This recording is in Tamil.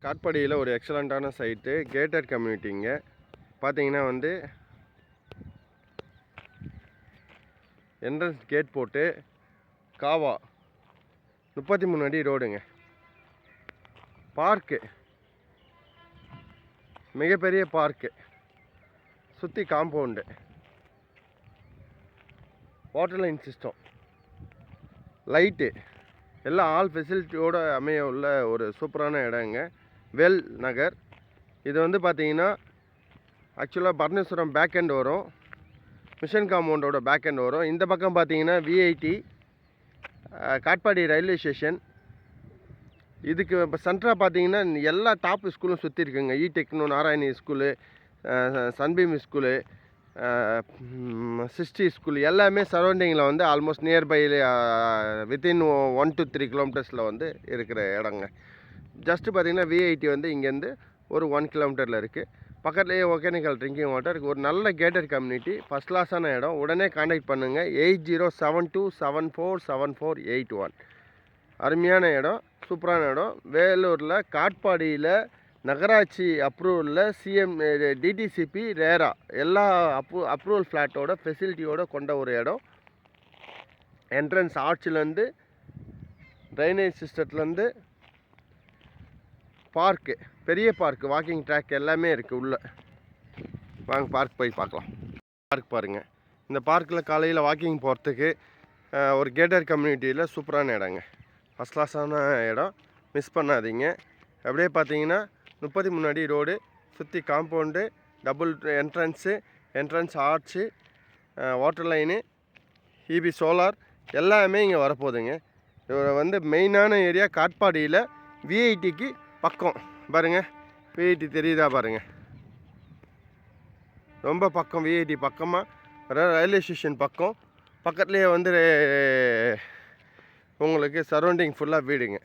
காட்பாடியில் ஒரு எக்ஸலண்ட்டான சைட்டு, கேட்டட் கம்யூனிட்டிங்க. பார்த்தீங்கன்னா வந்து என்ட்ரன்ஸ் கேட் போட்டு காவா 33 அடி ரோடுங்க. பார்க்கு, மிகப்பெரிய பார்க்கு, சுற்றி compound, water line system, light எல்லாம் ஆல் ஃபெசிலிட்டியோடு அமைய உள்ள ஒரு சூப்பரான இடங்க. வேல் நகர். இது வந்து பார்த்தீங்கன்னா ஆக்சுவலாக பர்னேஸ்வரம் பேக் எண்ட் வரும், மிஷன் காம்பவுண்டோட பேக் எண்ட் வரும். இந்த பக்கம் பார்த்தீங்கன்னா விஐடி காட்பாடி ரயில்வே ஸ்டேஷன். இதுக்கு இப்போ சென்டராக பார்த்தீங்கன்னா எல்லா டாப் ஸ்கூலும் சுற்றி இருக்குங்க. Techno, Narayani school, Sunbeam school, சிஸ்டி ஸ்கூல் எல்லாமே சரௌண்டிங்கில் வந்து ஆல்மோஸ்ட் நியர்பை வித்தின் 1 to 3 கிலோமீட்டர்ஸில் வந்து இருக்கிற இடங்க. ஜஸ்ட்டு பார்த்திங்கன்னா விஐடி வந்து இங்கேருந்து ஒரு 1 கிலோமீட்டரில் இருக்குது. பக்கத்துலேயே ஒகேனக்கல் ட்ரிங்கிங் வாட்டர். ஒரு நல்ல கேட்டட் கம்யூனிட்டி, ஃபஸ்ட் கிளாஸான இடம். உடனே கான்டாக்ட் பண்ணுங்கள். 8072747481. அருமையான இடம், சூப்பரான இடம். வேலூரில் காட்பாடியில் நகராட்சி அப்ரூவலில் சிஎம் டிடிசிபி ரேரா எல்லா அப்ரூவல் ஃப்ளாட்டோட ஃபெசிலிட்டியோடு கொண்ட ஒரு இடம். என்ட்ரன்ஸ் ஆர்ச்சிலேருந்து ட்ரைனேஜ் சிஸ்டத்துலேருந்து பார்க்கு, பெரிய பார்க்கு, வாக்கிங் ட்ராக் எல்லாமே இருக்குது உள்ளே. வாங்க பார்க் போய் பார்க்கலாம். பார்க் பாருங்கள். இந்த பார்க்கில் காலையில் வாக்கிங் போகிறதுக்கு ஒரு கேட்டட் கம்யூனிட்டியில் சூப்பரான இடங்க. ஃபஸ்ட் கிளாஸான இடம், மிஸ் பண்ணாதீங்க. அப்படியே பார்த்தீங்கன்னா 33 அடி ரோடு, சுற்றி compound, double entrance arch, water line, EB solar எல்லாமே இங்கே வரப்போகுதுங்க. இது வந்து மெயினான ஏரியா காட்பாடியில் விஐடிக்கு பக்கம் பாருங்கள். விஐடி தெரியுதா பாருங்கள், ரொம்ப பக்கம். விஐடி பக்கமாக ரயில்வே ஸ்டேஷன் பக்கம். பக்கத்துலேயே வந்து உங்களுக்கு சரௌண்டிங் ஃபுல்லாக வீடுங்க.